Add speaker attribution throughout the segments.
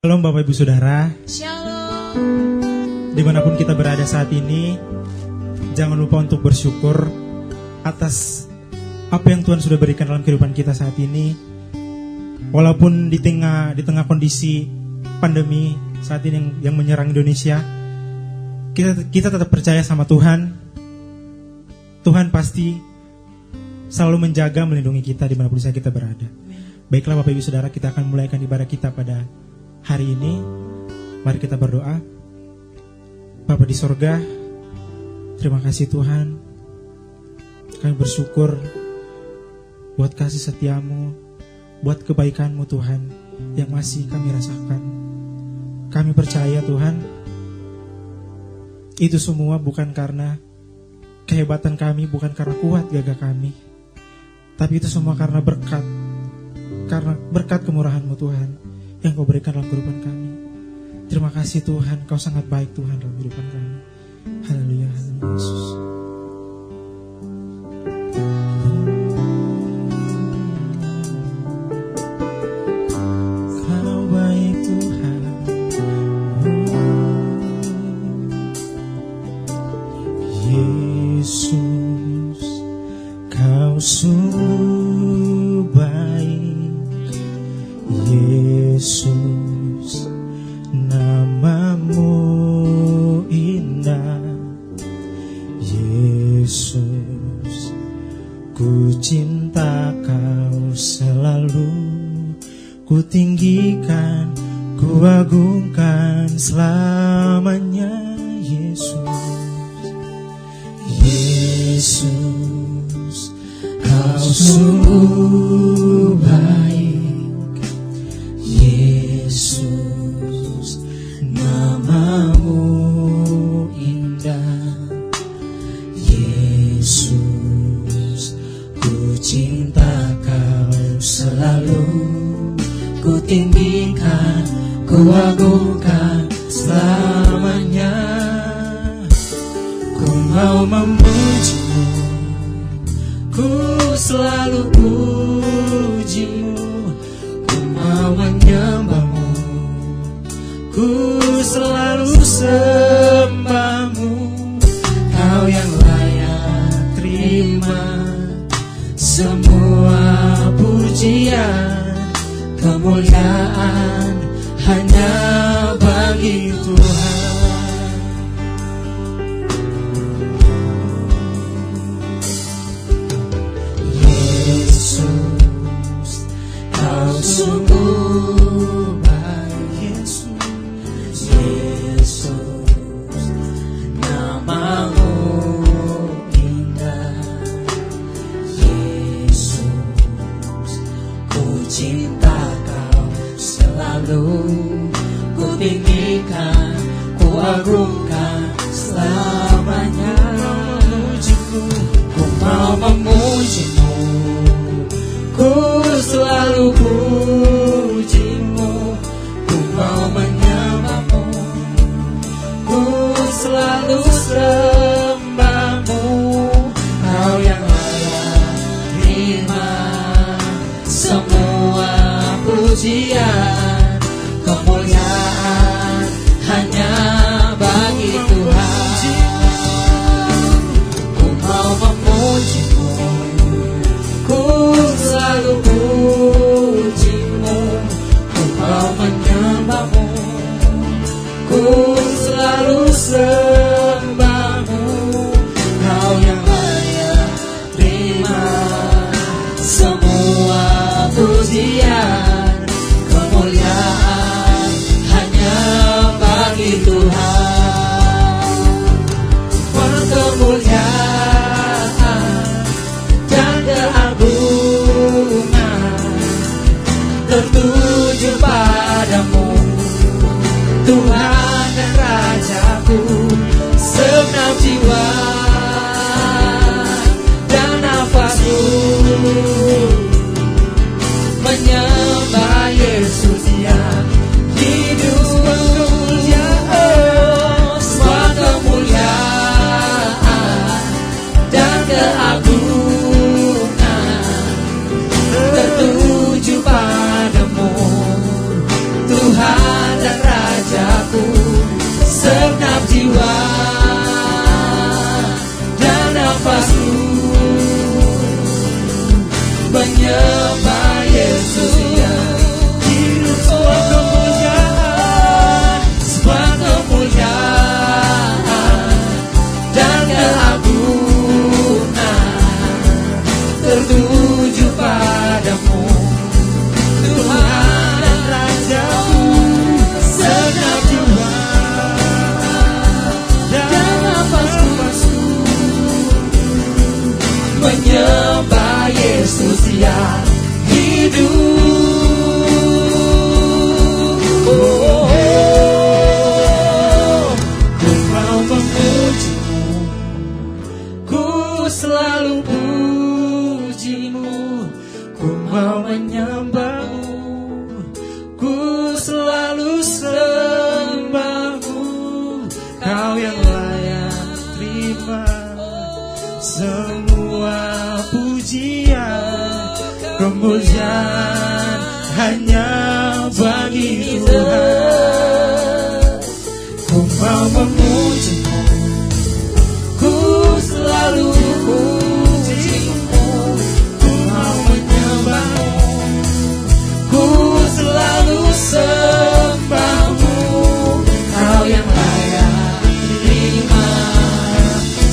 Speaker 1: Shalom Bapak Ibu Saudara.
Speaker 2: Shalom.
Speaker 1: Dimanapun kita berada saat ini, jangan lupa untuk bersyukur atas apa yang Tuhan sudah berikan dalam kehidupan kita saat ini. Walaupun di tengah kondisi pandemi saat ini yang menyerang Indonesia, kita tetap percaya sama Tuhan. Tuhan pasti selalu menjaga, melindungi kita dimanapun saja kita berada. Baiklah Bapak Ibu Saudara, kita akan mulaikan ibadah kita pada hari ini. Mari kita berdoa. Bapa di sorga, terima kasih Tuhan. Kami bersyukur buat kasih setiamu, buat kebaikanmu Tuhan yang masih kami rasakan. Kami percaya Tuhan, itu semua bukan karena kehebatan kami, bukan karena kuat gagah kami, tapi itu semua karena berkat kemurahan-Mu Tuhan yang Kau berikan dalam kehidupan kami. Terima kasih Tuhan, Kau sangat baik Tuhan dalam kehidupan kami. Haleluya, haleluya Yesus. Kau baik Tuhan, Yesus, Kau sungguh baik. Yesus, namamu indah. Yesus, ku cinta Kau selalu. Ku tinggikan, ku agungkan selamanya. Yesus, Yesus, Kau sungguh baik. Yesus, namamu indah. Yesus, ku cinta Kau selalu. Ku tinggikan, ku agungkan selamanya. Ku mau memuji-Mu, ku selalu puji-Mu. Ku mau menyembah-Mu, ku selalu sembah-Mu. Kau yang layak terima semua pujian. Kemuliaan hanya bagi Tuhan. Yesus, Kau sungguh baik. Yesus, Yesus, namamu indah. Yesus, ku cinta Kau selalu. Ku tinggikan, ku agungkan selamanya. Ku mau memuji-Mu, ku selalu puji-Mu. Ku mau menyembah-Mu, ku selalu sembah-Mu. Kau yang layak terima semua pujian. Kemuliaan hanya bagi Tuhan. Ku mau memuji-Mu, ku selalu puji-Mu. Ku mau menyembah-Mu, ku selalu sembah-Mu. Kau yang layak terima semua pujian. Kemuliaan hanya bagi Tuhan. Kemuliaan dan keagungan tertuju padamu, Tuhan dan Rajaku. Segenap jiwa dan nafasku menyembah Yesus yang hidup. Semua kemuliaan dan keagungan tertuju padamu, Tuhan
Speaker 3: menyembah Yesus yang hidup. Ku mau memujimu, ku selalu pujimu, ku mau menyembahmu, ku selalu sembahmu. Kau yang layak terima semua pujian, kemuliaan hanya bagi Tuhan. Ku mau memujimu, ku selalu pujimu, ku mau menyembahmu, ku selalu sembahmu. Kau yang layak terima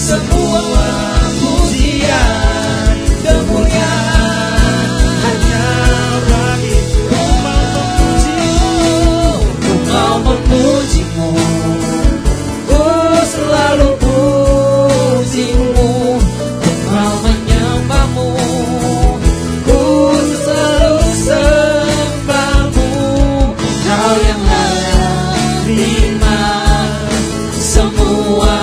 Speaker 3: semua pujian, kemuliaan hanya bagi Tuhan. Ku mau memujimu, ku selalu pujimu, ku mau menyembahmu, ku selalu sembahmu. Kau yang layak terima semua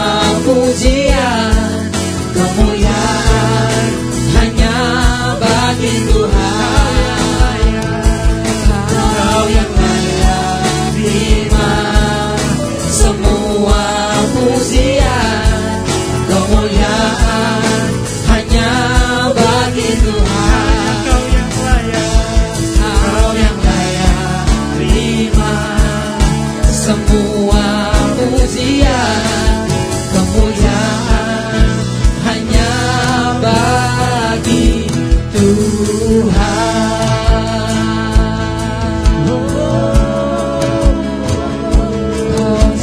Speaker 3: pujian, kemuliaan hanya bagi Tuhan. Kau yang layak terima semua pujian, kemuliaan hanya bagi Tuhan. Kau yang layak terima semua pujian, kemuliaan hanya bagi Tuhan.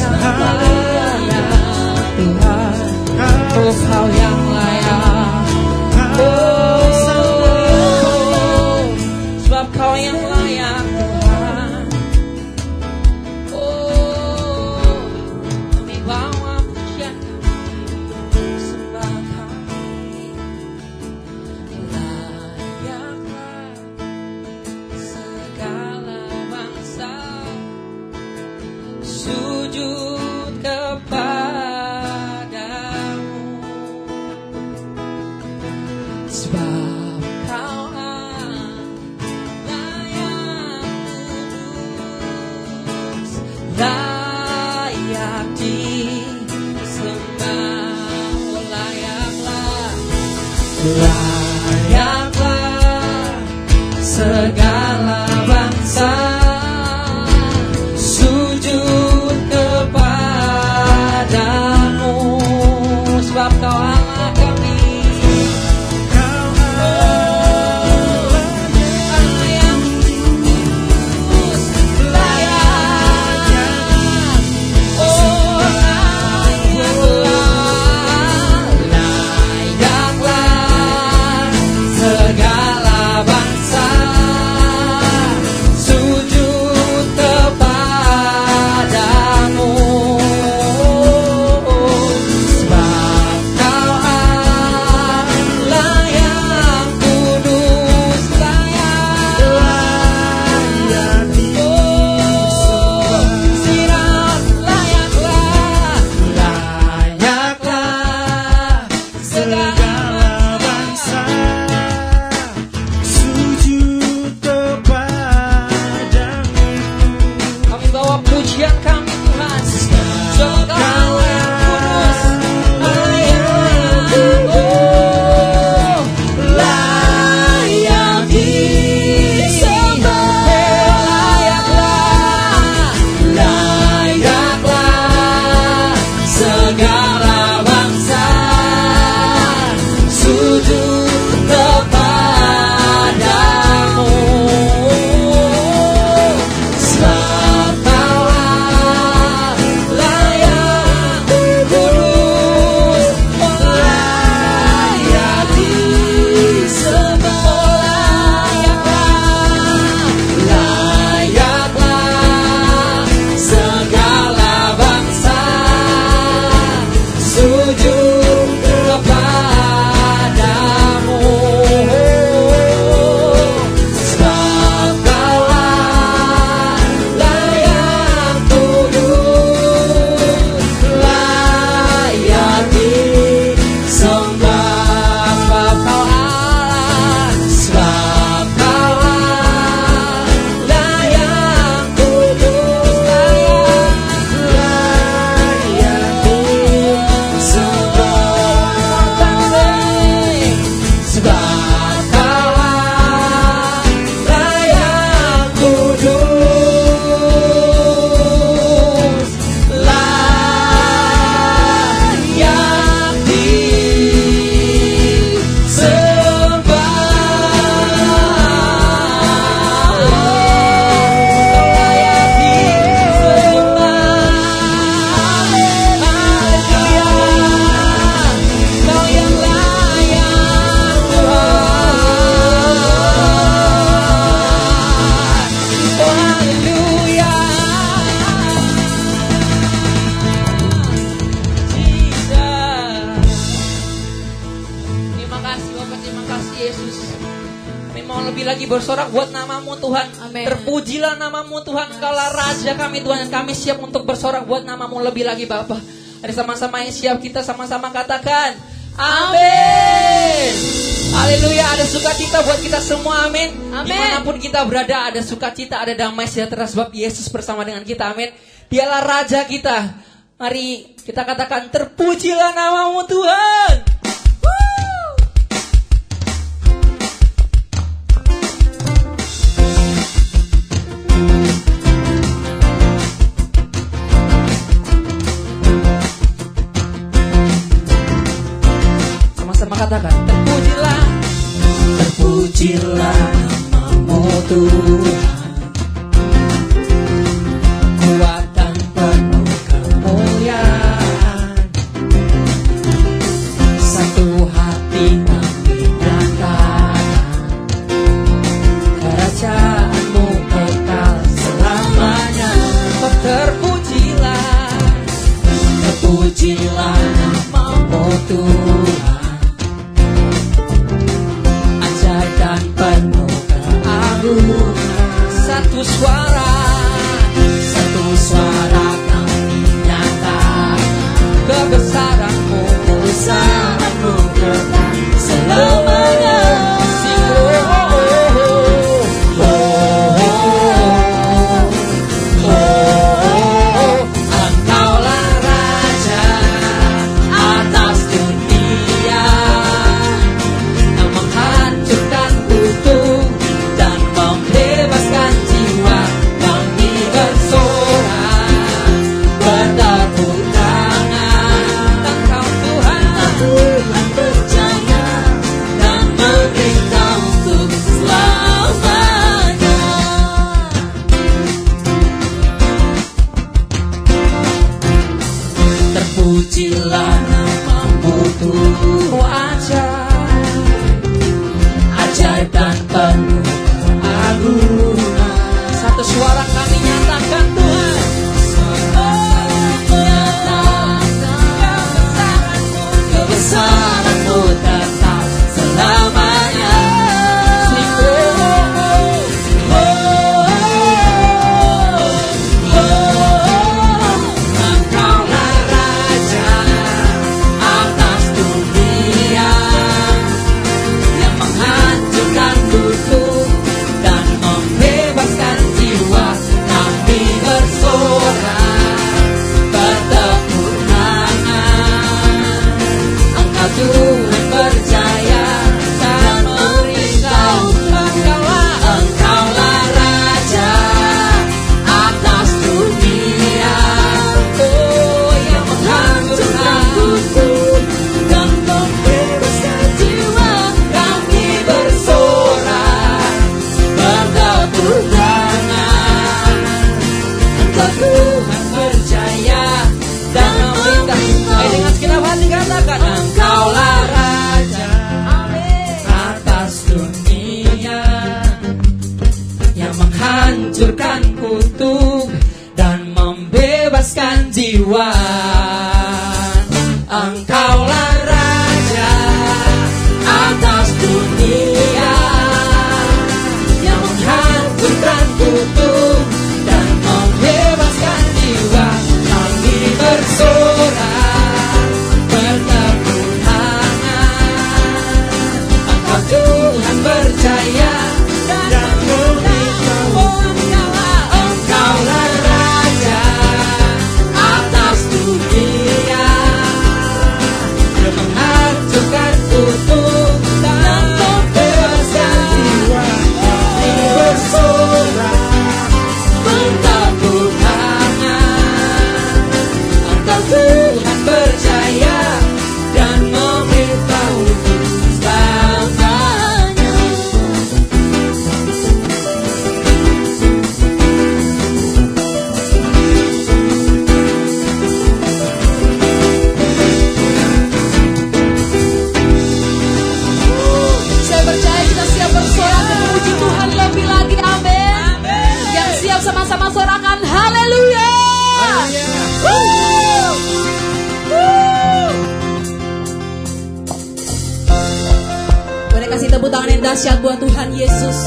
Speaker 3: Kau yang layak Tuhan, oh Kau yang layak, sebab Kau yang layak Tuhan. Oh, kami bawa pujian kami, sembah kami. Layaklah segala bangsa sujud kepadamu, sebab Kau layak disembah. Layaklah segala bangsa sujud kepadamu, sebab Kau Allah kami. Segala bangsa Terima kasih Bapak, terima kasih Yesus. Kami mau lebih lagi bersorak buat nama-Mu Tuhan.
Speaker 2: Amin.
Speaker 3: Terpujilah nama-Mu Tuhan, Engkaulah Raja kami Tuhan. Kami siap untuk bersorak buat nama-Mu lebih lagi Bapak. Ada sama-sama yang siap, kita sama-sama katakan amin. Haleluya, ada sukacita buat kita semua, amin.
Speaker 2: Amin.
Speaker 3: Dimanapun kita berada, ada sukacita, ada damai sejahtera sebab Yesus bersama dengan kita, amin. Dialah Raja kita. Mari kita katakan terpujilah nama-Mu Tuhan. Sama-sama katakan terpujilah. Terpujilah nama-Mu Tuhan, kuatan penuh kemuliaan. Satu hati kami nyatakan, kerajaan-Mu kekal selamanya. Oh, terpujilah, terpujilah nama-Mu Tuhan, ajaib dan penuh keagungan.
Speaker 2: kasih tepuk tangan yang dahsyat buat Tuhan Yesus.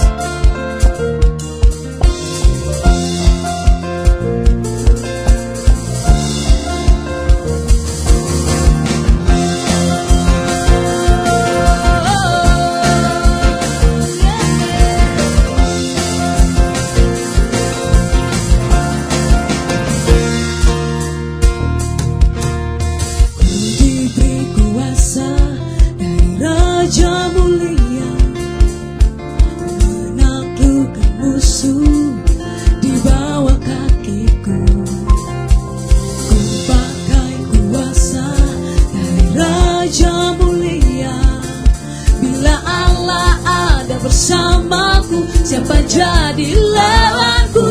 Speaker 2: Bersamaku, siapa jadi lawanku?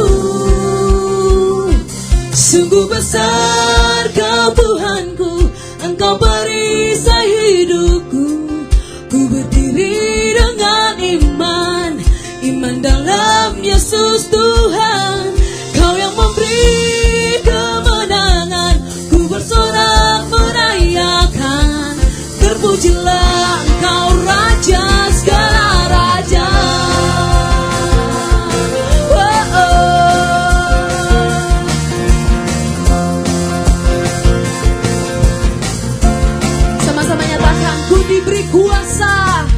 Speaker 2: Sungguh besar Kau Tuhanku, Engkau perisai hidupku. Ku berdiri dengan iman, iman dalam Yesus Tuhan. Kau yang memberi kemenangan, ku bersorak merayakan. Terpujilah Engkau Raja segala raja. Sama-sama nyatakan, ku diberi kuasa.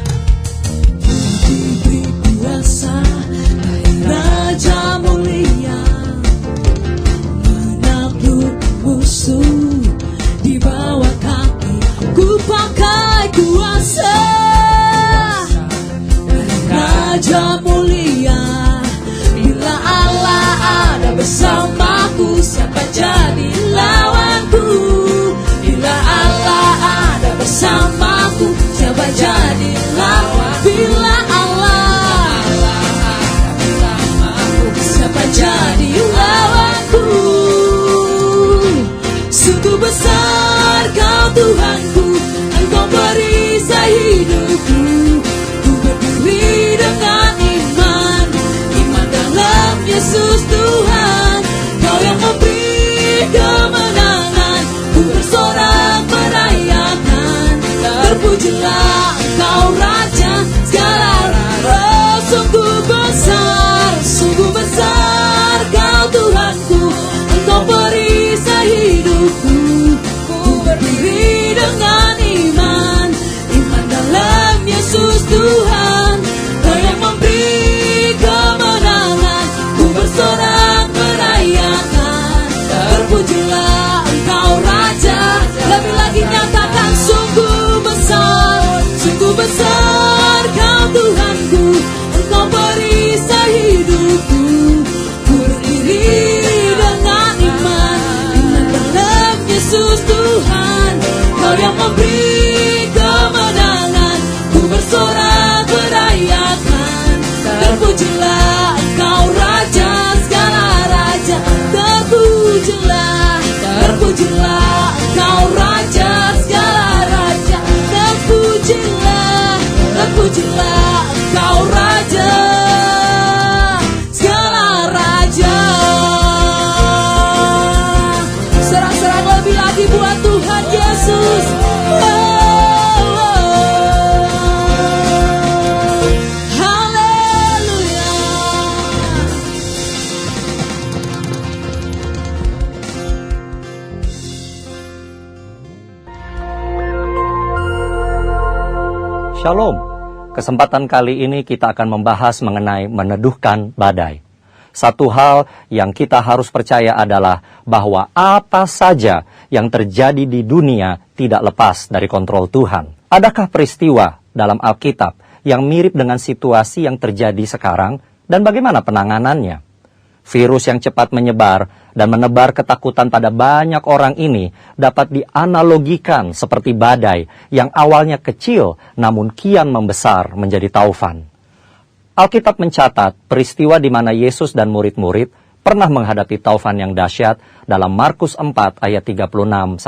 Speaker 2: Ku diberi kuasa dari Raja mulia, menakluk musuh di bawah kaki. Ku pakai kuasa Raja mulia. Bila Allah ada bersamaku, siapa jadi lawanku? Bila Allah ada bersamaku, siapa jadi lawan? Bila Allah ada bersamaku, siapa jadi lawanku? Sungguh besar Kau Tuhanku, Engkau perisai hidupku. Dengan iman, iman dalam Yesus Tuhan. Kau yang memberi kemenangan, ku bersorak merayakan. Terpujilah Engkau Raja segala raja. Oh, sungguh besar Kau Tuhanku, Engkau perisai hidupku. Ku berdiri dengan iman, iman dalam Yesus Tuhan. Bersorak merayakan. Terpujilah Engkau Raja. Lebih lagi nyatakan, sungguh besar Kau Tuhanku, Engkau perisai hidupku. Ku berdiri dengan iman, iman dalam Yesus Tuhan. Kau yang memberi kemenangan, ku bersorak merayakan. Terpujilah Engkau Raja segala raja. Terpujilah Engkau Raja segala raja. Terpujilah Engkau Raja segala raja. Serang-serang lebih lagi buat Tuhan Yesus.
Speaker 4: Shalom, kesempatan kali ini kita akan membahas mengenai meneduhkan badai. Satu hal yang kita harus percaya adalah bahwa apa saja yang terjadi di dunia tidak lepas dari kontrol Tuhan. Adakah peristiwa dalam Alkitab yang mirip dengan situasi yang terjadi sekarang dan bagaimana penanganannya? Virus yang cepat menyebar dan menebar ketakutan pada banyak orang ini dapat dianalogikan seperti badai yang awalnya kecil namun kian membesar menjadi taufan. Alkitab mencatat peristiwa di mana Yesus dan murid-murid pernah menghadapi taufan yang dahsyat dalam Markus 4 ayat 36-39.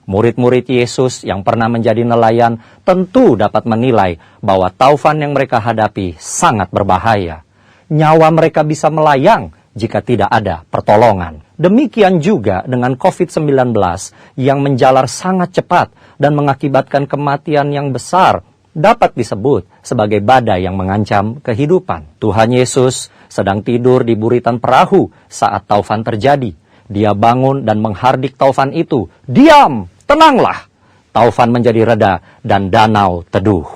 Speaker 4: Murid-murid Yesus yang pernah menjadi nelayan tentu dapat menilai bahwa taufan yang mereka hadapi sangat berbahaya. Nyawa mereka bisa melayang jika tidak ada pertolongan. Demikian juga dengan COVID-19 yang menjalar sangat cepat dan mengakibatkan kematian yang besar dapat disebut sebagai badai yang mengancam kehidupan. Tuhan Yesus sedang tidur di buritan perahu saat taufan terjadi. Dia bangun dan menghardik taufan itu. "Diam, tenanglah." Taufan menjadi reda dan danau teduh.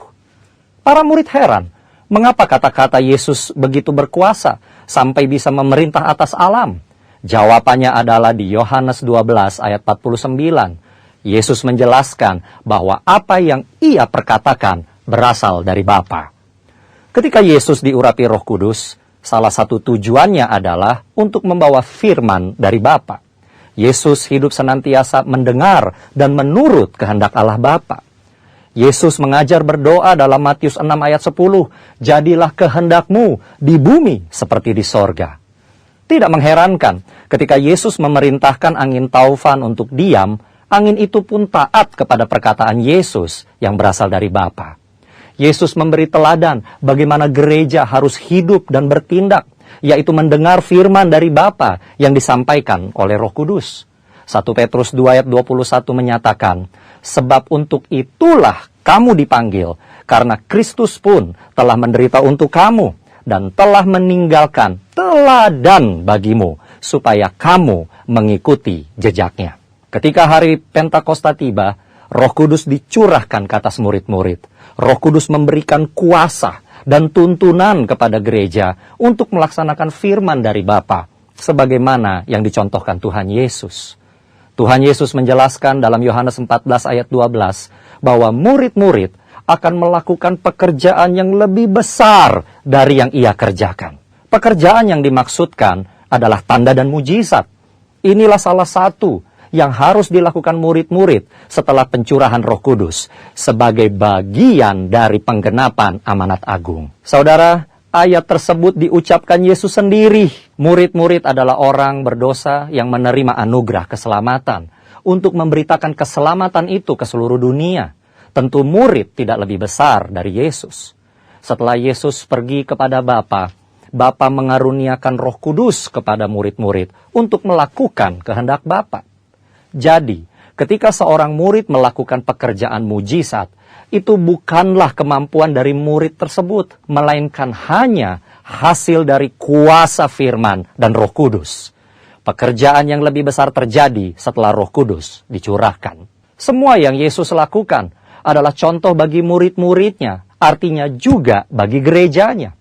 Speaker 4: Para murid heran, mengapa kata-kata Yesus begitu berkuasa sampai bisa memerintah atas alam? Jawabannya adalah di Yohanes 12 ayat 49. Yesus menjelaskan bahwa apa yang ia perkatakan berasal dari Bapa. Ketika Yesus diurapi Roh Kudus, salah satu tujuannya adalah untuk membawa firman dari Bapa. Yesus hidup senantiasa mendengar dan menurut kehendak Allah Bapa. Yesus mengajar berdoa dalam Matius 6 ayat 10, "Jadilah kehendakmu di bumi seperti di sorga." Tidak mengherankan, ketika Yesus memerintahkan angin taufan untuk diam, angin itu pun taat kepada perkataan Yesus yang berasal dari Bapa. Yesus memberi teladan bagaimana gereja harus hidup dan bertindak, yaitu mendengar firman dari Bapa yang disampaikan oleh Roh Kudus. 1 Petrus 2 ayat 21 menyatakan, "Sebab untuk itulah kamu dipanggil, karena Kristus pun telah menderita untuk kamu, dan telah meninggalkan teladan bagimu, supaya kamu mengikuti jejaknya." Ketika hari Pentakosta tiba, Roh Kudus dicurahkan ke atas murid-murid. Roh Kudus memberikan kuasa dan tuntunan kepada gereja untuk melaksanakan firman dari Bapa, sebagaimana yang dicontohkan Tuhan Yesus. Tuhan Yesus menjelaskan dalam Yohanes 14 ayat 12 bahwa murid-murid akan melakukan pekerjaan yang lebih besar dari yang ia kerjakan. Pekerjaan yang dimaksudkan adalah tanda dan mujizat. Inilah salah satu yang harus dilakukan murid-murid setelah pencurahan Roh Kudus sebagai bagian dari penggenapan amanat agung. Saudara, ayat tersebut diucapkan Yesus sendiri. Murid-murid adalah orang berdosa yang menerima anugerah keselamatan untuk memberitakan keselamatan itu ke seluruh dunia. Tentu murid tidak lebih besar dari Yesus. Setelah Yesus pergi kepada Bapa, Bapa mengaruniakan Roh Kudus kepada murid-murid untuk melakukan kehendak Bapa. Jadi, ketika seorang murid melakukan pekerjaan mujizat, itu bukanlah kemampuan dari murid tersebut, melainkan hanya hasil dari kuasa firman dan Roh Kudus. Pekerjaan yang lebih besar terjadi setelah Roh Kudus dicurahkan. Semua yang Yesus lakukan adalah contoh bagi murid-muridnya, artinya juga bagi gerejanya.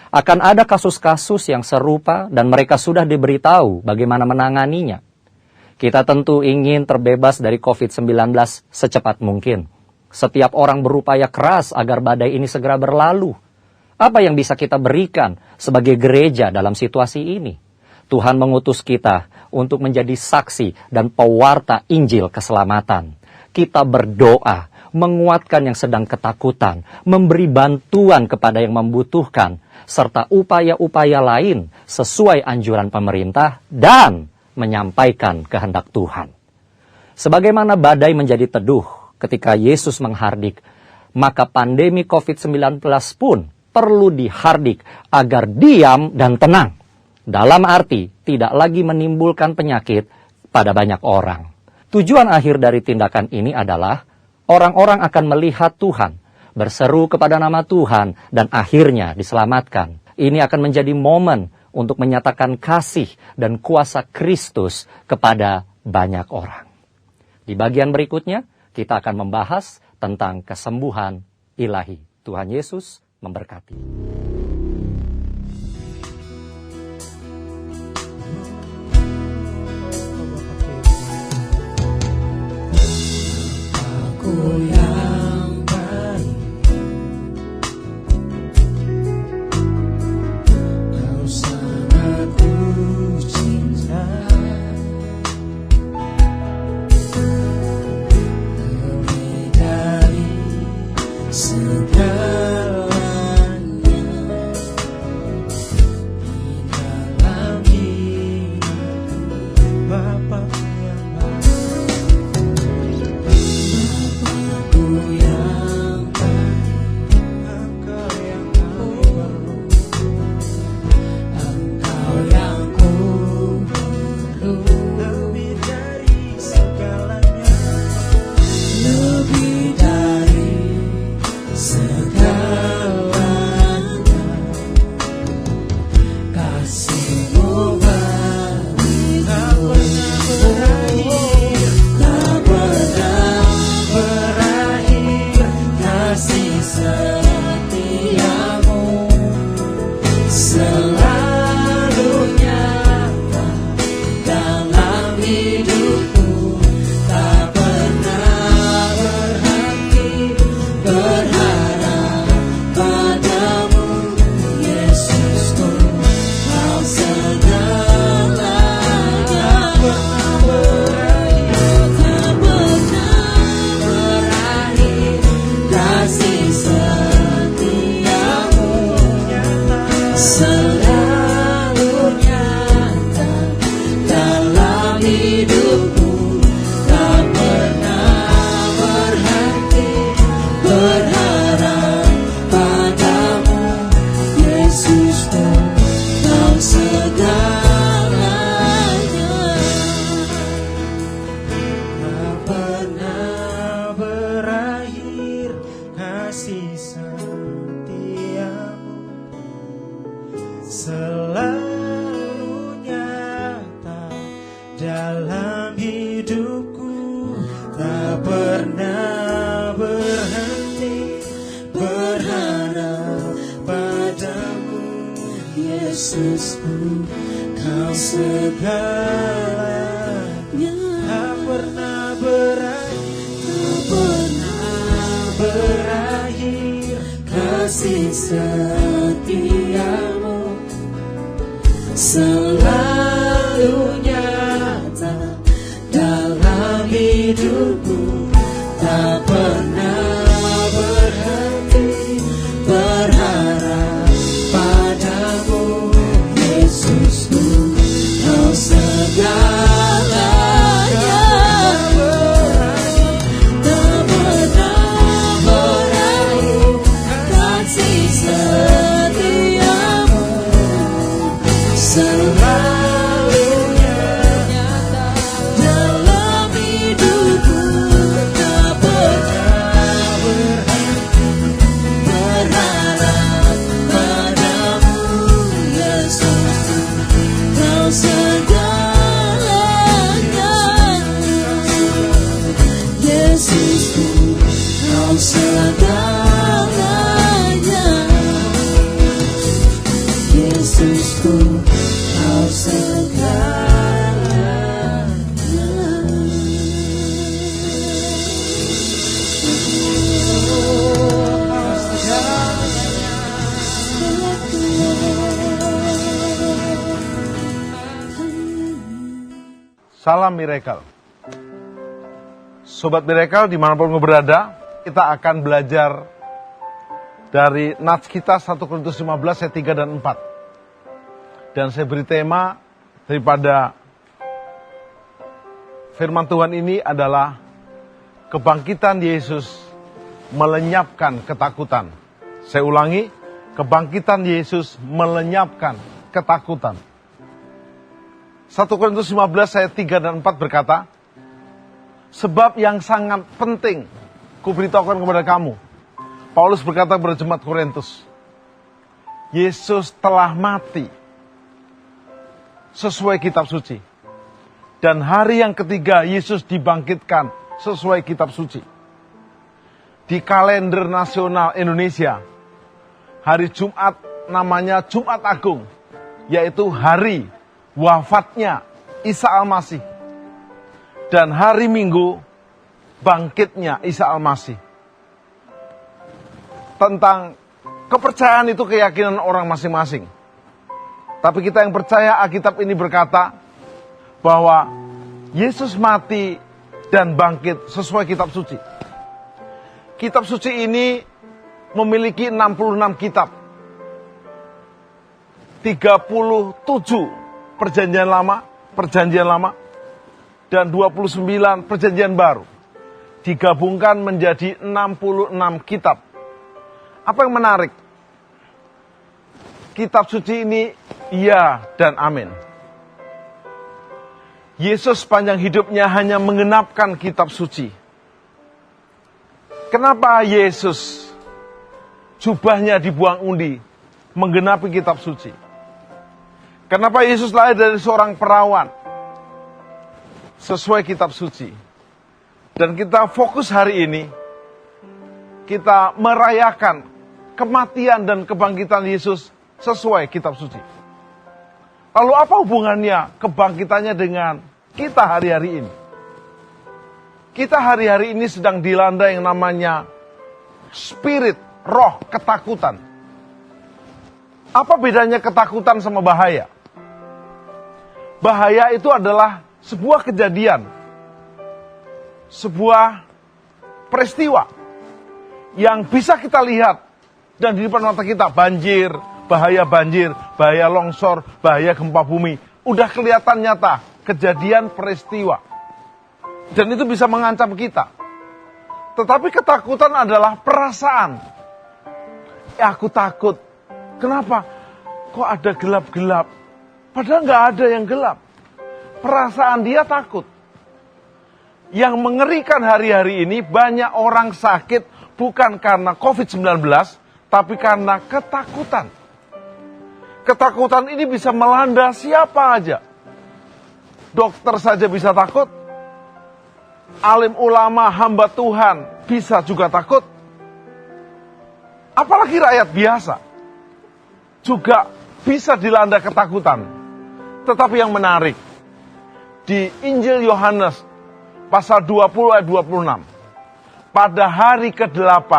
Speaker 4: Akan ada kasus-kasus yang serupa dan mereka sudah diberitahu bagaimana menanganinya. Kita tentu ingin terbebas dari COVID-19 secepat mungkin. Setiap orang berupaya keras agar badai ini segera berlalu. Apa yang bisa kita berikan sebagai gereja dalam situasi ini? Tuhan mengutus kita untuk menjadi saksi dan pewarta Injil keselamatan. Kita berdoa, menguatkan yang sedang ketakutan, memberi bantuan kepada yang membutuhkan, serta upaya-upaya lain sesuai anjuran pemerintah dan menyampaikan kehendak Tuhan. Sebagaimana badai menjadi teduh ketika Yesus menghardik, maka pandemi COVID-19 pun perlu dihardik agar diam dan tenang. Dalam arti tidak lagi menimbulkan penyakit pada banyak orang. Tujuan akhir dari tindakan ini adalah orang-orang akan melihat Tuhan, berseru kepada nama Tuhan, dan akhirnya diselamatkan. Ini akan menjadi momen untuk menyatakan kasih dan kuasa Kristus kepada banyak orang. Di bagian berikutnya, kita akan membahas tentang kesembuhan ilahi. Tuhan Yesus memberkati.
Speaker 2: Aku yang baik, Kau sangat ku cinta, lebih dari segalanya di dalam hidupku. Bapa yang baik,
Speaker 3: segalanya. Kasih-Mu bagiku tak pernah berakhir, kasih setiamu selalu nyata dalam hidupku, tak pernah berhenti berharap padamu, Yesusku, Kau segalanya. Tak pernah berakhir, kasih setiamu selalu nyata dalam hidupku, tak pernah berhenti berharap padamu, Yesusku, Kau segalanya.
Speaker 1: Tak pernah berakhir, kasih setiamu selalu nyata dalam hidupku, tak pernah berhenti berharap padamu, Yesusku, Kau segalanya. Tak pernah berakhir, kasih setiamu selalu nyata dalam hidupku, tak pernah berhenti berharap padamu, Yesusku, Kau segalanya. Tak pernah berakhir, kasih setiamu selalu nyata dalam hidupku, tak pernah berhenti berharap padamu, Yesusku, Kau segalanya. Yesusku, Kau segalanya. Yesusku, Kau segalanya.
Speaker 5: Salam Miracle. Sobat Miracle dimanapun kamu berada, kita akan belajar dari nats kita 1 Korintus 15 ayat 3 dan 4. Dan saya beri tema daripada firman Tuhan ini adalah kebangkitan Yesus melenyapkan ketakutan. Saya ulangi, kebangkitan Yesus melenyapkan ketakutan. 1 Korintus 15 ayat 3 dan 4 berkata, sebab yang sangat penting kuberitahukan kepada kamu. Paulus berkata kepada jemaat Korintus, Yesus telah mati sesuai kitab suci. Dan hari yang ketiga Yesus dibangkitkan sesuai kitab suci. Di kalender nasional Indonesia, hari Jumat namanya Jumat Agung, yaitu hari wafatnya Isa Al-Masih. Dan hari Minggu bangkitnya Isa Al-Masih. Tentang kepercayaan itu keyakinan orang masing-masing. Tapi kita yang percaya, Alkitab ini berkata bahwa Yesus mati dan bangkit sesuai kitab suci. Kitab suci ini memiliki 66 kitab. 37 perjanjian lama dan 29 perjanjian baru. Digabungkan menjadi 66 kitab. Apa yang menarik? Kitab suci ini iya dan amin. Yesus sepanjang hidupnya hanya menggenapkan kitab suci. Kenapa Yesus jubahnya dibuang undi, menggenapi kitab suci. Kenapa Yesus lahir dari seorang perawan? Sesuai kitab suci. Dan kita fokus hari ini, kita merayakan kematian dan kebangkitan Yesus sesuai kitab suci. Lalu apa hubungannya kebangkitannya dengan kita hari-hari ini? Kita hari-hari ini sedang dilanda yang namanya spirit, roh, ketakutan. Apa bedanya ketakutan sama bahaya? Bahaya itu adalah sebuah kejadian, sebuah peristiwa yang bisa kita lihat dan di depan mata kita, banjir, bahaya longsor, bahaya gempa bumi. Udah kelihatan nyata, kejadian peristiwa. Dan itu bisa mengancam kita. Tetapi ketakutan adalah perasaan. Aku takut. Kenapa? Kok ada gelap-gelap? Padahal nggak ada yang gelap. Perasaan dia takut. Yang mengerikan hari-hari ini, banyak orang sakit bukan karena COVID-19, tapi karena ketakutan. Ketakutan ini bisa melanda siapa aja. Dokter saja bisa takut. Alim ulama, hamba Tuhan bisa juga takut. Apalagi rakyat biasa juga bisa dilanda ketakutan. Tetapi yang menarik, di Injil Yohanes pasal 20 ayat 26, pada hari ke-8,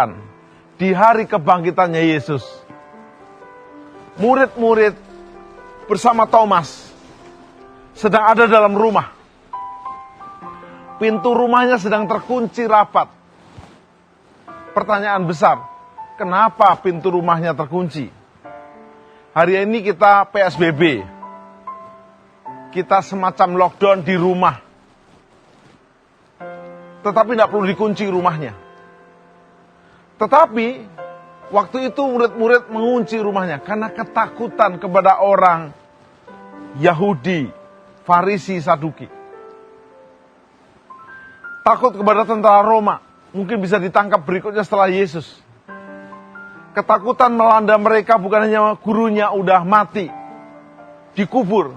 Speaker 5: di hari kebangkitannya Yesus, murid-murid bersama Thomas sedang ada dalam rumah. Pintu rumahnya sedang terkunci rapat. Pertanyaan besar, kenapa pintu rumahnya terkunci? Hari ini kita PSBB. Kita semacam lockdown di rumah. Tetapi tidak perlu dikunci rumahnya. Tetapi waktu itu murid-murid mengunci rumahnya karena ketakutan kepada orang Yahudi, Farisi, Saduki. Takut kepada tentara Roma, mungkin bisa ditangkap berikutnya setelah Yesus. Ketakutan melanda mereka bukan hanya gurunya udah mati, dikubur,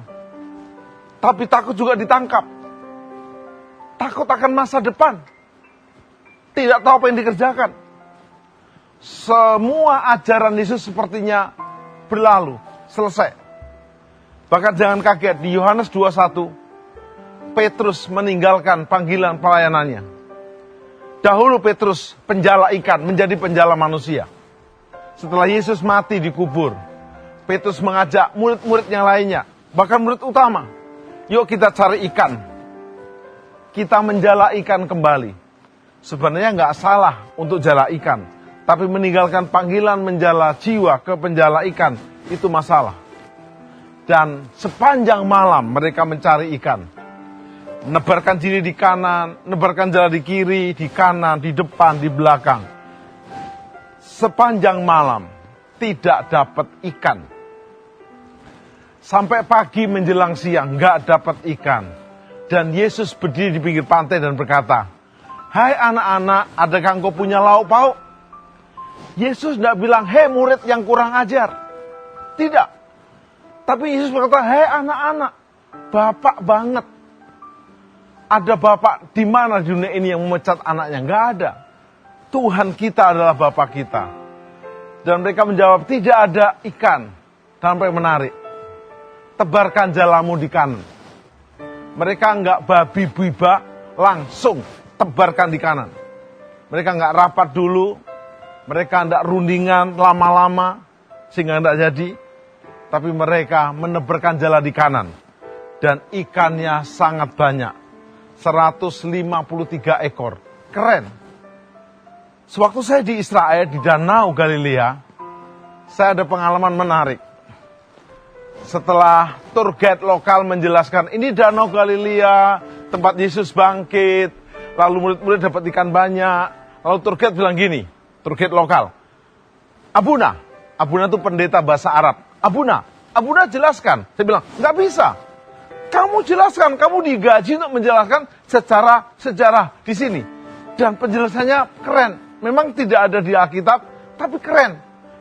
Speaker 5: tapi takut juga ditangkap. Takut akan masa depan. Tidak tahu apa yang dikerjakan. Semua ajaran Yesus sepertinya berlalu, selesai. Bahkan jangan kaget, di Yohanes 21, Petrus meninggalkan panggilan pelayanannya. Dahulu Petrus penjala ikan, menjadi penjala manusia. Setelah Yesus mati dikubur, Petrus mengajak murid-murid yang lainnya, bahkan murid utama, yuk kita cari ikan. Kita menjala ikan kembali. Sebenarnya nggak salah untuk jala ikan, tapi meninggalkan panggilan menjala jiwa ke penjala ikan, itu masalah. Dan sepanjang malam mereka mencari ikan. Nebarkan diri di kanan, nebarkan jala di kiri, di kanan, di depan, di belakang. Sepanjang malam tidak dapat ikan. Sampai pagi menjelang siang nggak dapat ikan. Dan Yesus berdiri di pinggir pantai dan berkata, "Hai anak-anak, adakah engkau punya lauk pauk?" Yesus tidak bilang, "Hei murid yang kurang ajar." Tidak. Tapi Yesus berkata, "Hei anak-anak, bapak banget. Ada bapak di mana di dunia ini yang memecat anaknya? Nggak ada. Tuhan kita adalah bapak kita." Dan mereka menjawab, "Tidak ada ikan." Sampai menarik. "Tebarkan jalamu di kanan." Mereka nggak babi buiba, langsung tebarkan di kanan. Mereka nggak rapat dulu. Mereka nggak rundingan lama-lama sehingga nggak jadi. Tapi mereka menebarkan jala di kanan. Dan ikannya sangat banyak. 153 ekor. Keren. Sewaktu saya di Israel, di Danau Galilea, saya ada pengalaman menarik. Setelah tour guide lokal menjelaskan, ini Danau Galilea, tempat Yesus bangkit, lalu murid-murid dapat ikan banyak. Lalu tour guide bilang gini, tour guide lokal, Abuna itu pendeta bahasa Arab. Abuna jelaskan. Saya bilang, nggak bisa. Kamu jelaskan, kamu digaji untuk menjelaskan secara sejarah di sini. Dan penjelasannya keren. Memang tidak ada di Alkitab, tapi keren.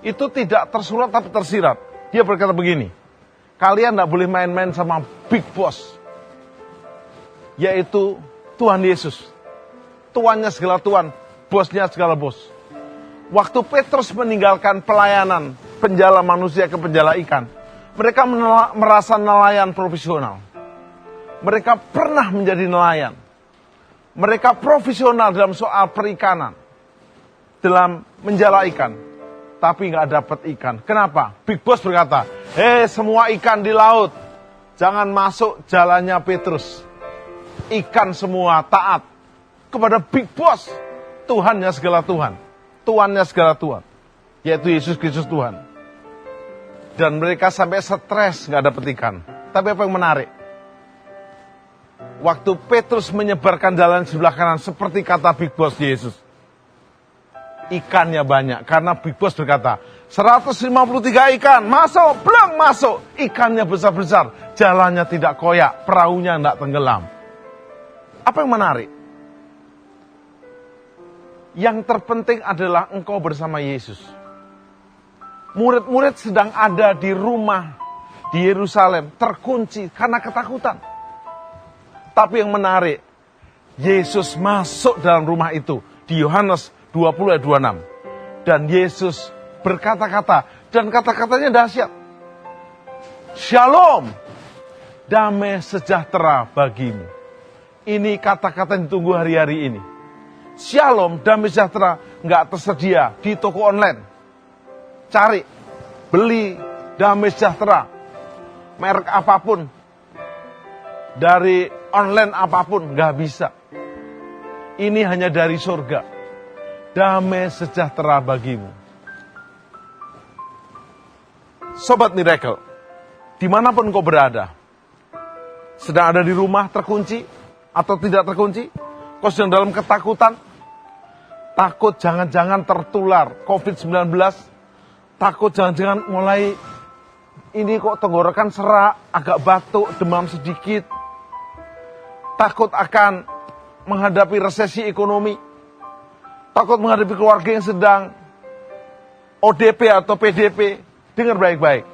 Speaker 5: itu tidak tersurat tapi tersirat. Dia berkata begini, kalian tidak boleh main-main sama Big Boss, yaitu Tuhan Yesus. Tuannya segala Tuan, bosnya segala bos. Waktu Petrus meninggalkan pelayanan penjala manusia ke penjala ikan, mereka merasa nelayan profesional. Mereka pernah menjadi nelayan. Mereka profesional dalam soal perikanan, dalam menjala ikan, tapi nggak dapat ikan. Kenapa? Big Boss berkata, semua ikan di laut, jangan masuk jalannya Petrus. Ikan semua taat kepada Big Boss, Tuhannya segala Tuhan, Tuannya segala Tuhan, yaitu Yesus Kristus Tuhan. Dan mereka sampai stres nggak dapat ikan. Tapi apa yang menarik? Waktu Petrus menyebarkan jalan sebelah kanan seperti kata Big Boss Yesus, ikannya banyak. Karena Big Boss berkata, 153 ikan, masuk, belang masuk. Ikannya besar-besar, jalannya tidak koyak, perahunya tidak tenggelam. Apa yang menarik? Yang terpenting adalah engkau bersama Yesus. Murid-murid sedang ada di rumah di Yerusalem, terkunci karena ketakutan. Tapi yang menarik, Yesus masuk dalam rumah itu di Yohanes 20 ayat 26. Dan Yesus berkata-kata, dan kata-katanya dahsyat. Shalom, damai sejahtera bagimu. Ini kata-kata yang ditunggu hari-hari ini. Shalom, damai sejahtera nggak tersedia di toko online. Cari, beli damai sejahtera, merek apapun, dari online apapun, nggak bisa. Ini hanya dari surga. Damai sejahtera bagimu. Sobat Miracle, dimanapun kau berada, sedang ada di rumah terkunci atau tidak terkunci, kau sedang dalam ketakutan, takut jangan-jangan tertular COVID-19, takut jangan-jangan mulai ini kok tenggorokan serak, agak batuk, demam sedikit, takut akan menghadapi resesi ekonomi, takut menghadapi keluarga yang sedang ODP atau PDP. Dengar baik-baik.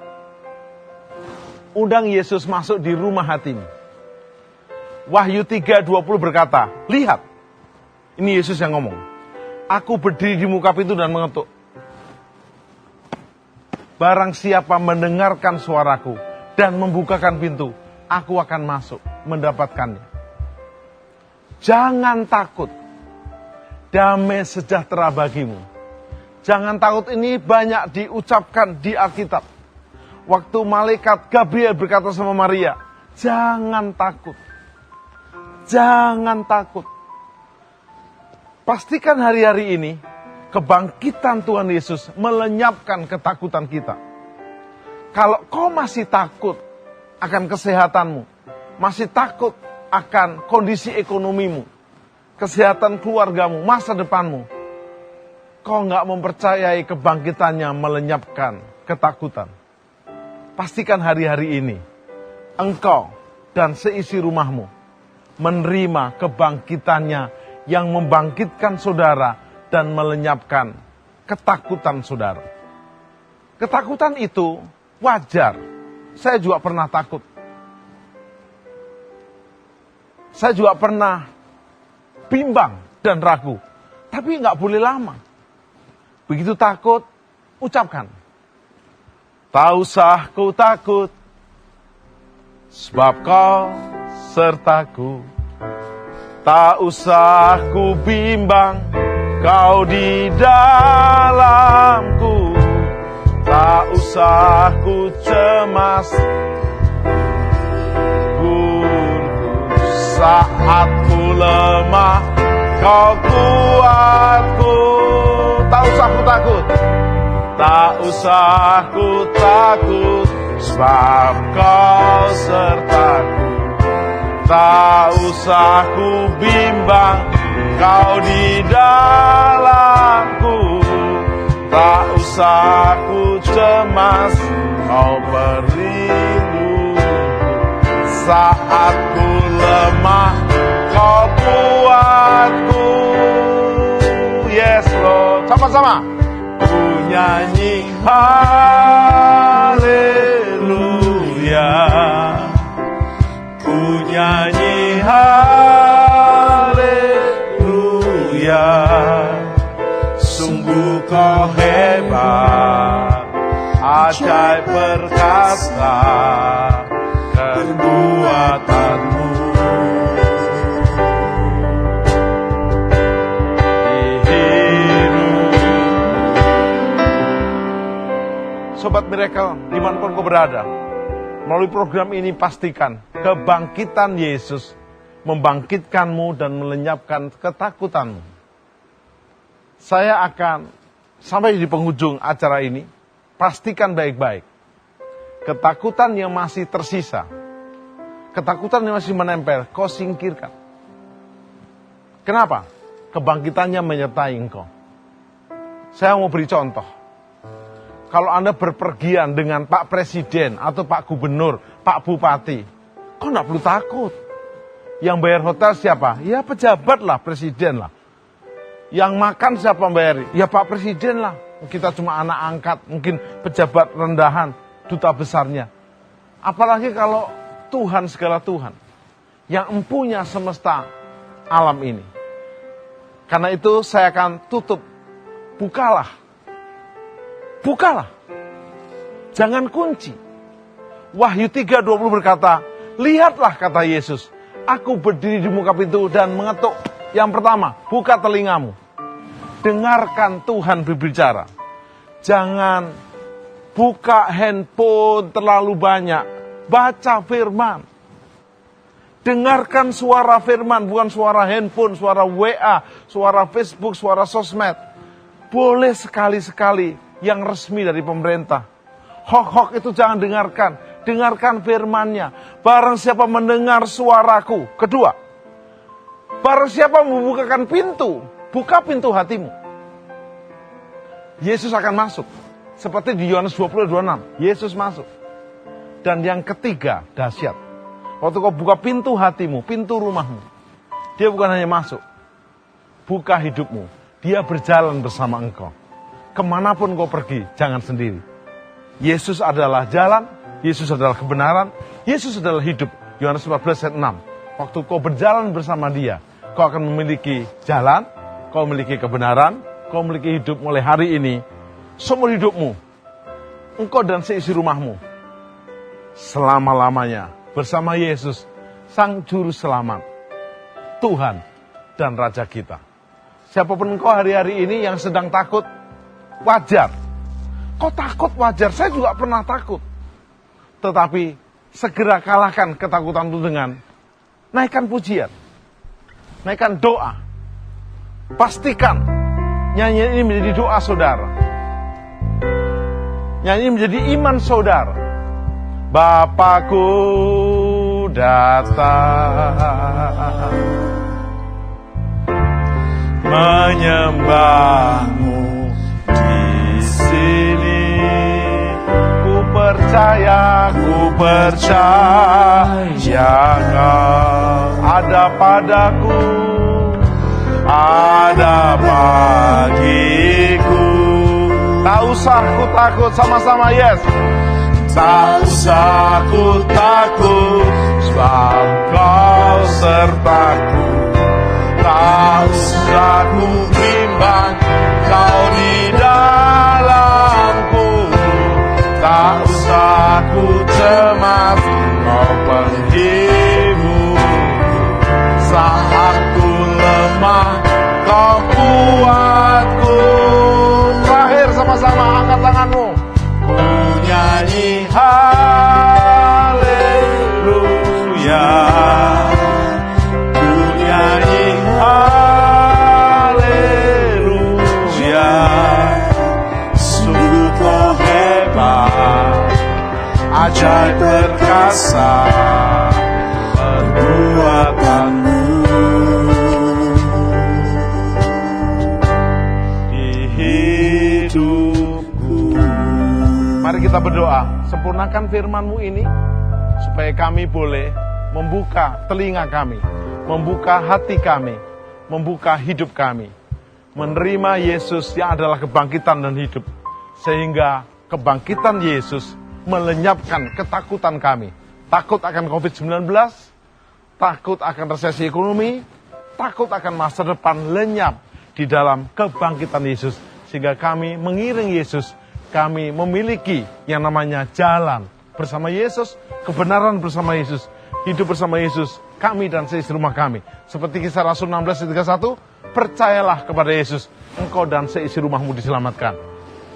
Speaker 5: Undang Yesus masuk di rumah hatimu. Wahyu 3:20 berkata, lihat, ini Yesus yang ngomong, aku berdiri di muka pintu dan mengetuk. Barang siapa mendengarkan suaraku dan membukakan pintu, aku akan masuk mendapatkannya. Jangan takut, damai sejahtera bagimu. Jangan takut, ini banyak diucapkan di Alkitab. Waktu malaikat Gabriel berkata sama Maria, jangan takut. Jangan takut. Pastikan hari-hari ini kebangkitan Tuhan Yesus melenyapkan ketakutan kita. Kalau kau masih takut akan kesehatanmu, masih takut akan kondisi ekonomimu, kesehatan keluargamu, masa depanmu, kau nggak mempercayai kebangkitannya melenyapkan ketakutan. Pastikan hari-hari ini engkau dan seisi rumahmu menerima kebangkitannya yang membangkitkan saudara dan melenyapkan ketakutan saudara. Ketakutan itu wajar. Saya juga pernah takut. Saya juga pernah bimbang dan ragu. Tapi nggak boleh lama. Begitu takut, ucapkan. Tak usah kau takut, sebab kau sertaku. Tak usah ku bimbang, kau di dalamku. Tak usah ku cemas, saat ku lemah, kau kuatku. Tak usah ku takut, tak usah ku takut, sebab kau sertaku. Tak usah ku bimbang, kau di dalamku. Tak usah ku cemas, kau pelindungku. Saat ku lemah, kau kuatku. Yes Lord, sama-sama. Ku nyanyi haleluya, ku nyanyi haleluya. Sungguh kau hebat, ajaib perkasa kekuatanmu. Sobat Miracle, dimanapun kau berada, melalui program ini pastikan kebangkitan Yesus membangkitkanmu dan melenyapkan ketakutanmu. Saya akan sampai di penghujung acara ini, pastikan baik-baik. Ketakutan yang masih tersisa, ketakutan yang masih menempel, kau singkirkan. Kenapa? Kebangkitannya menyertai engkau. Saya mau beri contoh. Kalau Anda berpergian dengan Pak Presiden atau Pak Gubernur, Pak Bupati, kau nggak perlu takut. Yang bayar hotel siapa? Ya pejabat lah, presiden lah. Yang makan siapa bayar? Ya Pak Presiden lah. Kita cuma anak angkat, mungkin pejabat rendahan, duta besarnya. Apalagi kalau Tuhan segala Tuhan, yang empunya semesta alam ini. Karena itu saya akan tutup. Bukalah. Bukalah. Jangan kunci. Wahyu 3:20 berkata, lihatlah kata Yesus, aku berdiri di muka pintu dan mengetuk. Yang pertama, buka telingamu. Dengarkan Tuhan berbicara. Jangan buka handphone terlalu banyak. Baca firman. Dengarkan suara firman, bukan suara handphone, suara WA, suara Facebook, suara sosmed. Boleh sekali-sekali yang resmi dari pemerintah. Hoax-hoax itu jangan dengarkan. Dengarkan firman-Nya. Barang siapa mendengar suaraku. Kedua, barang siapa membukakan pintu, buka pintu hatimu. Yesus akan masuk. Seperti di Yohanes 20:26, Yesus masuk. Dan yang ketiga, dahsyat. Waktu kau buka pintu hatimu, pintu rumahmu, dia bukan hanya masuk, buka hidupmu. Dia berjalan bersama engkau. Kemanapun kau pergi, jangan sendiri. Yesus adalah jalan, Yesus adalah kebenaran, Yesus adalah hidup. Yohanes 14:6. Waktu kau berjalan bersama dia, kau akan memiliki jalan, kau memiliki kebenaran, kau memiliki hidup mulai hari ini. Seumur hidupmu, engkau dan seisi rumahmu, selama-lamanya bersama Yesus, Sang Juru Selamat, Tuhan dan Raja kita. Siapapun engkau hari-hari ini yang sedang takut, wajar. Kau takut wajar, saya juga pernah takut. Tetapi segera kalahkan ketakutan itu dengan naikkan pujian, naikkan doa. Pastikan nyanyian ini menjadi doa saudara. Nyanyian ini menjadi iman saudara. Bapakku datang menyembahmu di sini. Ku percaya Engkau ada padaku, ada bagiku. Tak usah ku takut, sama-sama yes. Tak usah ku takut, sebab Kau sertaku. Tak usah ku bimbang, Kau di dalamku. Tak usah ku cemas, Kau penghibur. Saat ku lemah, Kau kuatku. Terakhir sama-sama angkat tanganmu. Ku nyanyi haleluya, ku nyanyi haleluya. Sungguh Kau hebat, ajaib perkasa perbuatanmu. Di hidupku. Mari kita berdoa, sempurnakan firman-Mu ini, supaya kami boleh membuka telinga kami, membuka hati kami, membuka hidup kami, menerima Yesus yang adalah kebangkitan dan hidup, Sehingga kebangkitan Yesus melenyapkan ketakutan kami. Takut akan COVID-19, takut akan resesi ekonomi, takut akan masa depan lenyap di dalam kebangkitan Yesus. Sehingga kami mengiring Yesus, kami memiliki yang namanya jalan bersama Yesus, kebenaran bersama Yesus, hidup bersama Yesus, kami dan seisi rumah kami. Seperti Kisah Rasul 16:31, percayalah kepada Yesus, engkau dan seisi rumahmu diselamatkan.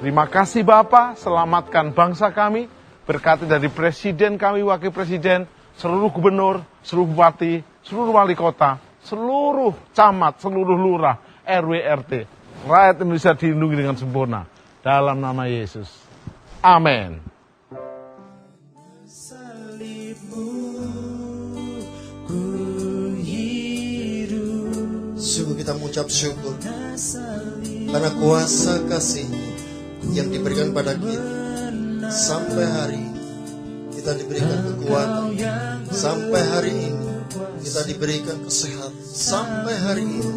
Speaker 5: Terima kasih Bapa, selamatkan bangsa kami, berkati dari presiden kami, wakil presiden, seluruh gubernur, seluruh bupati, seluruh wali kota, seluruh camat, seluruh lurah, RW, RT. Rakyat Indonesia dilindungi dengan sempurna. Dalam nama Yesus. Amin.
Speaker 6: Sungguh kita mengucap syukur karena kuasa kasih yang diberikan pada kita. Sampai hari ini kita diberikan kekuatan. Sampai hari ini kita diberikan kesehatan. Sampai hari ini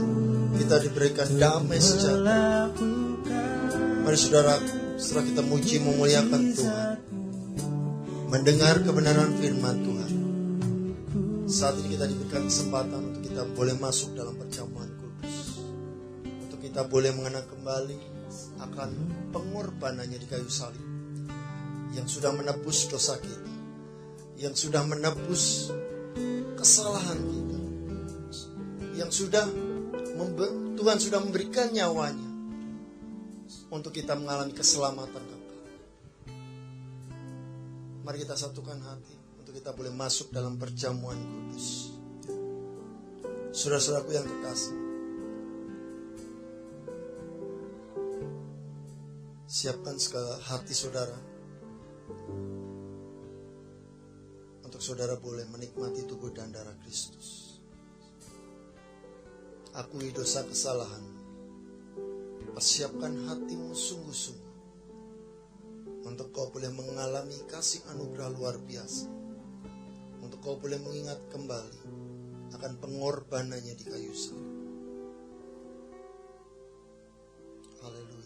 Speaker 6: kita diberikan damai sejahtera. Mari saudara, setelah kita muji memuliakan Tuhan, mendengar kebenaran firman Tuhan, saat ini kita diberikan kesempatan untuk kita boleh masuk dalam perjamuan kudus, untuk kita boleh mengenang kembali akan pengorbanannya di kayu salib, yang sudah menebus dosa kita, yang sudah menebus kesalahan kita, yang sudah Tuhan sudah memberikan nyawanya untuk kita mengalami keselamatan kekal. Mari kita satukan hati untuk kita boleh masuk dalam perjamuan kudus. Saudara-saudaraku yang terkasih, siapkan segala hati saudara untuk saudara boleh menikmati tubuh dan darah Kristus. Akui dosa kesalahan. Persiapkan hatimu sungguh-sungguh untuk kau boleh mengalami kasih anugerah luar biasa, untuk kau boleh mengingat kembali akan pengorbanannya di kayu salib. Haleluya.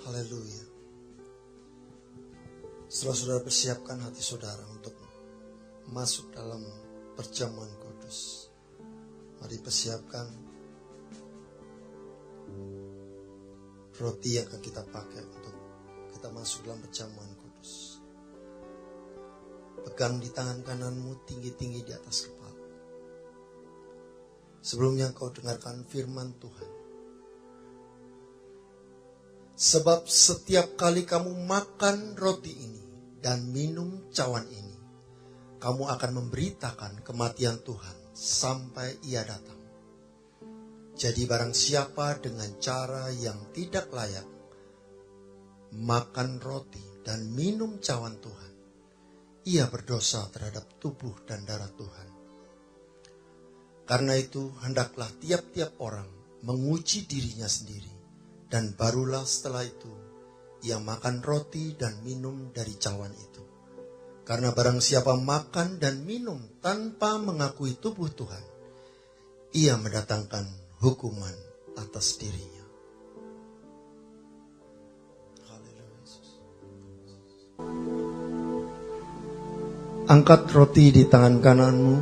Speaker 6: Haleluya. Setelah saudara persiapkan hati saudara untuk masuk dalam perjamuan kudus, mari persiapkan roti yang akan kita pakai untuk kita masuk dalam perjamuan kudus. Pegang di tangan kananmu tinggi-tinggi di atas kepala. Sebelumnya kau dengarkan firman Tuhan. Sebab setiap kali kamu makan roti ini dan minum cawan ini, kamu akan memberitakan kematian Tuhan sampai Ia datang. Jadi barang siapa dengan cara yang tidak layak makan roti dan minum cawan Tuhan, ia berdosa terhadap tubuh dan darah Tuhan. Karena itu hendaklah tiap-tiap orang menguji dirinya sendiri, dan barulah setelah itu ia makan roti dan minum dari cawan itu. Karena barang siapa makan dan minum tanpa mengakui tubuh Tuhan, ia mendatangkan hukuman atas dirinya. Haleluya. Angkat roti di tangan kananmu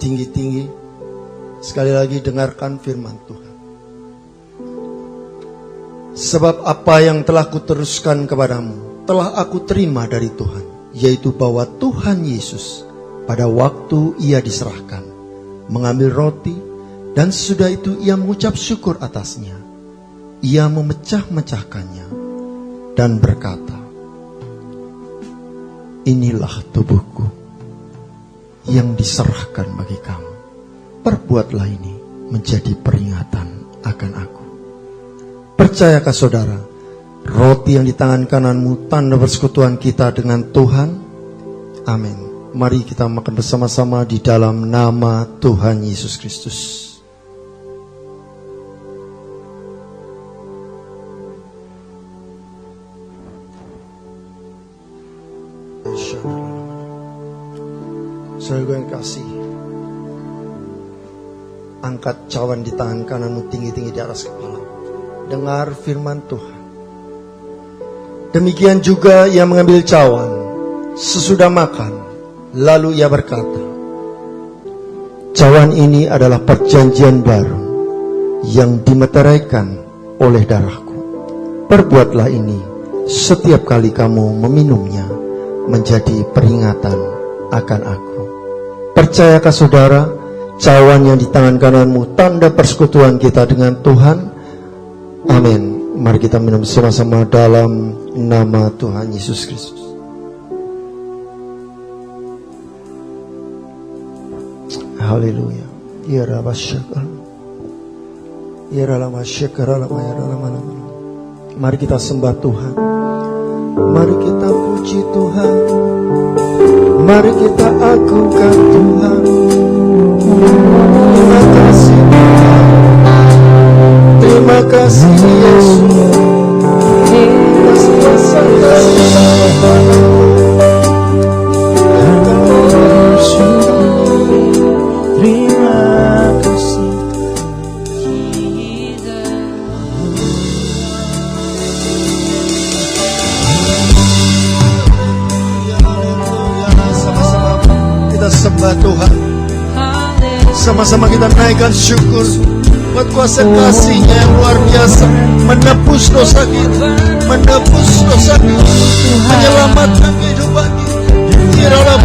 Speaker 6: tinggi-tinggi. Sekali lagi dengarkan firman Tuhan. Sebab apa yang telah kuteruskan kepadamu telah aku terima dari Tuhan, yaitu bahwa Tuhan Yesus pada waktu ia diserahkan mengambil roti, dan sesudah itu ia mengucap syukur atasnya. Ia memecah-mecahkannya dan berkata, inilah tubuhku yang diserahkan bagi kamu. Perbuatlah ini menjadi peringatan akan aku. Percayakah saudara, roti yang di tangan kananmu tanda persekutuan kita dengan Tuhan? Amin. Mari kita makan bersama-sama di dalam nama Tuhan Yesus Kristus. Saudara yang kasih, angkat cawan di tangan kananmu tinggi-tinggi di atas kepala. Dengar firman Tuhan. Demikian juga ia mengambil cawan sesudah makan, lalu ia berkata, cawan ini adalah perjanjian baru yang dimeteraikan oleh darahku. Perbuatlah ini setiap kali kamu meminumnya menjadi peringatan akan aku. Percayakah saudara, cawan yang di tangan kananmu tanda persekutuan kita dengan Tuhan? Amin. Mari kita minum sama-sama dalam nama Tuhan Yesus Kristus. Haleluya. Ya Rabbah syakar. Ya Rabbah syakar. Mari kita sembah Tuhan. Mari kita puji Tuhan. Mari kita agungkan Tuhan. Terima kasih Tuhan. Terima kasih Yesus. Sembah Tuhan. Sama-sama kita naikkan syukur buat kuasa kasih-Nya yang luar biasa, menebus dosa kita, menebus dosa kita, menyelamatkan kehidupan kita. Biarlah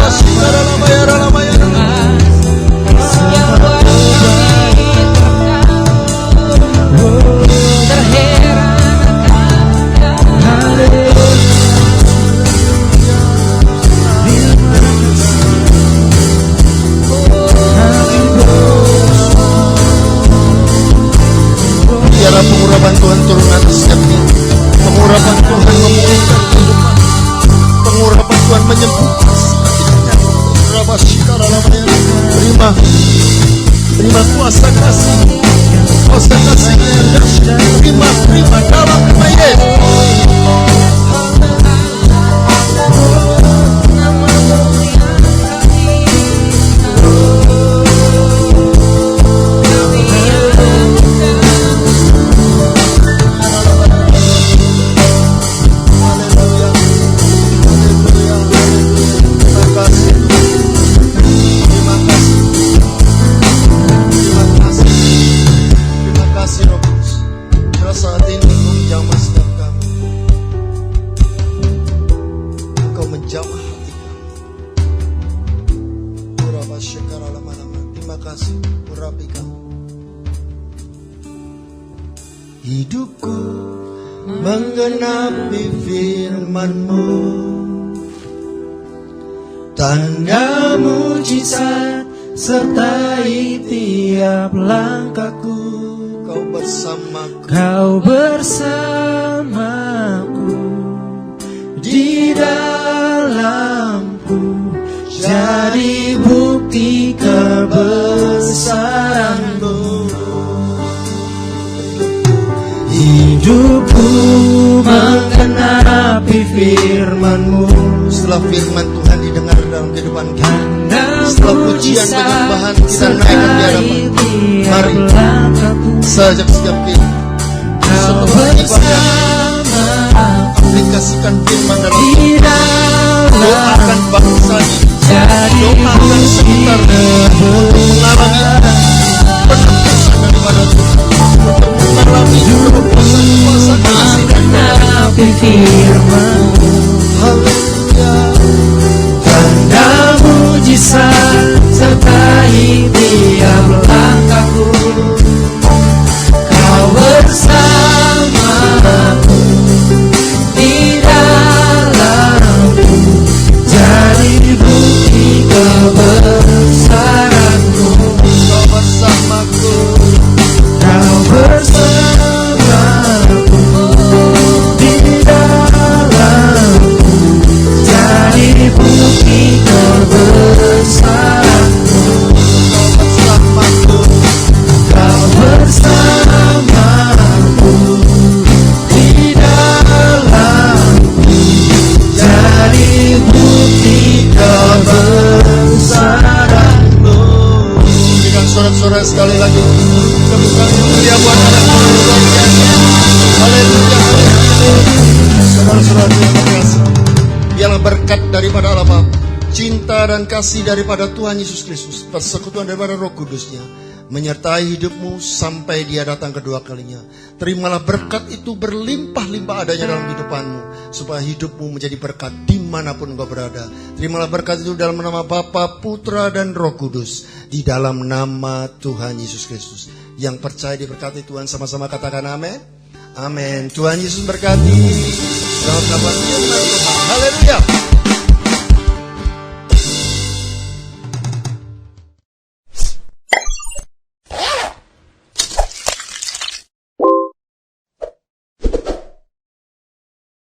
Speaker 6: pengurapan Tuhan turun atas setiap kita. Pengurapan Tuhan memulihkan kehidupan. Pengurapan Tuhan menyembuhkan terima kuasa kasih. Kuasa kasih yang dahsyat. Terima dalam nama Yesus. Hidupku menggenapi firman-Mu, tanda mujizat sertai tiap langkahku. Kau bersamaku, Kau bersamaku di dalamku, jadi bukti kebesaran-Mu. Hidupku menggenapi firman-Mu. Setelah firman Tuhan didengar dalam kehidupan kita, setelah pujian penyembahan kita naikkan di hadapan, mari sajak setiap kita setelah ibadah aplikasikan firman dalam hidup. Doakan bangsa ini, doakan sekitar untuk mengalami penebusan daripada Tuhan, untuk mengalami kuasa kasih dari firman. Haleluya. Tanda mujizat sertai tiap langkahku, Kau bersamaku di dalamku, jadi saudara sekali lagi. Tepuk tangan yang mulia buat anak Tuhan luar biasa. Haleluya, haleluya. Saudara-saudara yang terkasih, biarlah berkat daripada Allah Bapa, cinta dan kasih daripada Tuhan Yesus Kristus, persekutuan daripada Roh Kudus-Nya menyertai hidupmu sampai Dia datang kedua kalinya. Terimalah berkat itu berlimpah-limpah adanya dalam kehidupanmu, supaya hidupmu menjadi berkat dimanapun engkau berada. Terimalah berkat itu dalam nama Bapa, Putra, dan Roh Kudus, di dalam nama Tuhan Yesus Kristus. Yang percaya diberkati Tuhan sama-sama katakan amin. Amin. Tuhan Yesus berkati. Selamat datang. Haleluya.